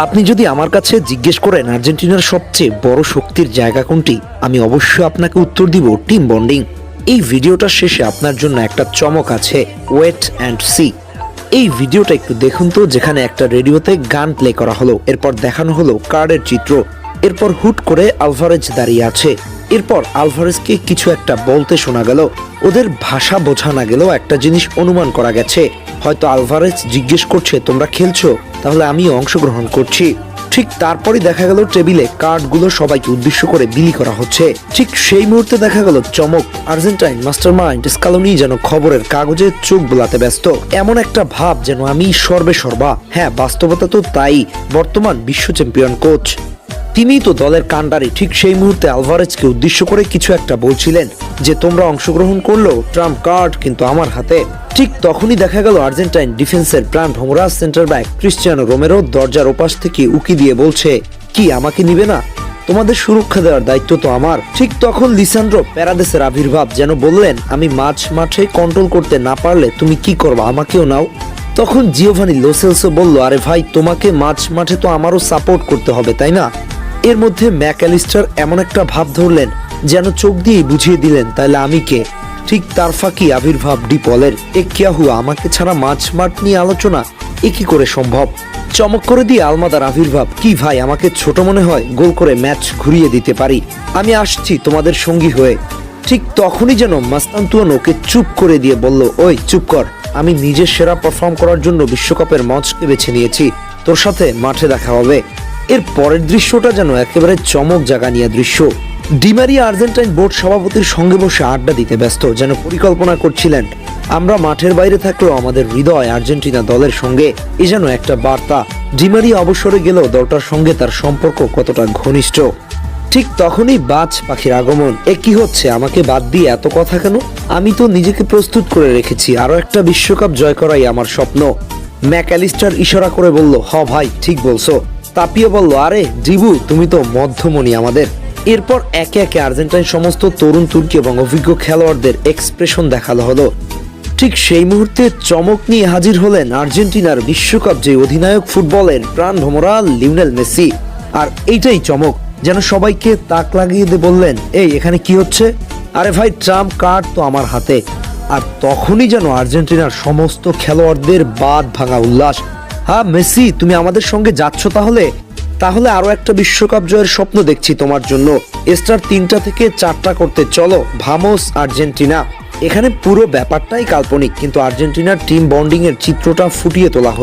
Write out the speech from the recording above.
আপনি যদি আমার কাছে জিজ্ঞেস করেন আর্জেন্টিনার সবচেয়ে বড় শক্তির জায়গা কোনটি, আমি অবশ্যই আপনাকে উত্তর দিব টিম বন্ডিং। এই ভিডিওটার শেষে আপনার জন্য একটা চমক আছে, ওয়েট অ্যান্ড সি। এই ভিডিওটা একটু দেখুন তো, যেখানে একটা রেডিওতে গান প্লে করা হলো, এরপর দেখানো হলো কার্ডের চিত্র, এরপর হুট করে আলভারেজ দাঁড়িয়ে আছে, এরপর আলভারেজকে কিছু একটা বলতে শোনা গেল। ওদের ভাষা বোঝা না গেলেও একটা জিনিস অনুমান করা গেছে, হয়তো আলভারেজ জিজ্ঞেস করছে তোমরা খেলছো, তাহলে আমি অংশগ্রহণ করছি। ঠিক তারপরই দেখা গেল টেবিলে কার্ডগুলো সবাইকে উদ্দেশ্য করে বিলি করা হচ্ছে। ঠিক সেই মুহূর্তে দেখা গেল চমক, আর্জেন্টাইন মাস্টারমাইন্ড স্কালোনি যেন খবরের কাগজে চোখ বোলাতে ব্যস্ত, এমন একটা ভাব যেন আমি সর্বে সর্বা। হ্যাঁ, বাস্তবতা তো তাই, বর্তমান বিশ্ব চ্যাম্পিয়ন কোচ তিনি তো দলের কাণ্ডারি। ঠিক সেই মুহূর্তে আলভারেজকে উদ্দেশ্য করে কিছু একটা বলছিলেন যে তোমরা অংশগ্রহণ করলো, ট্রাম্প কার্ড কিন্তু আমার হাতে। ঠিক তখনই দেখা গেল আর্জেন্টাইন ডিফেন্সের প্রাণ ভোমরা সেন্টার ব্যাক ক্রিস্টিয়ানো রোমেরো দরজার ওপাশ থেকে উকি দিয়ে বলছে, কি আমাকে নিবে না? তোমাদের সুরক্ষা দেওয়ার দায়িত্ব তো আমার। ঠিক তখন লিসান্ড্রো প্যারাদেসের আবির্ভাব, যেন বললেন আমি মাঠে কন্ট্রোল করতে না পারলে তুমি কি করবা, আমাকেও নাও। তখন জিওভানি লো সেলসো বলল, আরে ভাই, তোমাকে মাঠে তো আমারও সাপোর্ট করতে হবে, তাই না? এর মধ্যে ম্যাকঅ্যালিস্টার এমন একটা ভাব ধরলেন যেন চোখ দিয়ে বুঝিয়ে দিলেন তাহলে আমি কে। ঠিক তার ফাঁকি আবির্ভাব ডি পলের, এ কিয়া হুয়া, আমাকে ছাড়া মাঠ নিয়ে আলোচনা, এ কি করে সম্ভব? চমক করে দিয়ে আলমাদার আবির্ভাব, কি ভাই আমাকে ছোট মনে হয়? গোল করে ম্যাচ ঘুরিয়ে দিতে পারি, আমি আসছি তোমাদের সঙ্গী হয়ে। ঠিক তখনই যেন মাস্তান্তুয়ান ওকে চুপ করে দিয়ে বলল, ওই চুপ কর, আমি নিজের সেরা পারফর্ম করার জন্য বিশ্বকাপের মঞ্চকে বেছে নিয়েছি, তোর সাথে মাঠে দেখা হবে। এর পরের দৃশ্যটা যেন একেবারে চমক জাগানিয়া দৃশ্য। ডিমারিয়া আর্জেন্টাইন বোর্ড সভাপতির সঙ্গে বসে আড্ডা দিতে ব্যস্ত, যেন পরিকল্পনা করছিলেন আমরা মাঠের বাইরে থাকলেও আমাদের হৃদয় আর্জেন্টিনা দলের সঙ্গে। এ যেন একটা বার্তা, ডিমারিয়া অবসরে গেলেও দলটার সঙ্গে তার সম্পর্ক কতটা ঘনিষ্ঠ। ঠিক তখনই বাজ পাখির আগমন, এ কি হচ্ছে? আমাকে বাদ দিয়ে এত কথা কেন? আমি তো নিজেকে প্রস্তুত করে রেখেছি, আরো একটা বিশ্বকাপ জয় করাই আমার স্বপ্ন। ম্যাকঅ্যালিস্টার ইশারা করে বলল, হ ভাই, ঠিক বলছো। তাপিয়ে বলল, আরে জিবু, তুমি তো মধ্যমণি আমাদের। এরপর একে একে আর্জেন্টাইন সমস্ত তরুণ তুর্কি এবং অভিজ্ঞ খেলোয়াড়দের এক্সপ্রেশন দেখানো হলো। ঠিক সেই মুহূর্তে চমক নিয়ে হাজির হলেন আর্জেন্টিনার বিশ্বকাপ যে অধিনায়ক, ফুটবলের প্রাণ ভোমরা লিওনেল মেসি। আর এইটাই চমক, যেন সবাইকে তাক লাগিয়ে দিয়ে বললেন, এই এখানে কি হচ্ছে? আরে ভাই, ট্রাম্প কার্ড তো আমার হাতে। আর তখনই যেন আর্জেন্টিনার সমস্ত খেলোয়াড়দের বাঁধ ভাঙা উল্লাস। হ্যাঁ মেসি, তুমি আমাদের সঙ্গে যাচ্ছ তাহলে আরো একটা বিশ্বকাপ জয়ের স্বপ্ন দেখছি তোমার জন্য। স্টার 3টা থেকে 4টা করতে চলো, ভামোস আর্জেন্টিনা। এখানে পুরো ব্যাপারটাই কাল্পনিক, কিন্তু আর্জেন্টিনার টিম বন্ডিং এর চিত্রটা ফুটিয়ে তোলা হয়েছে।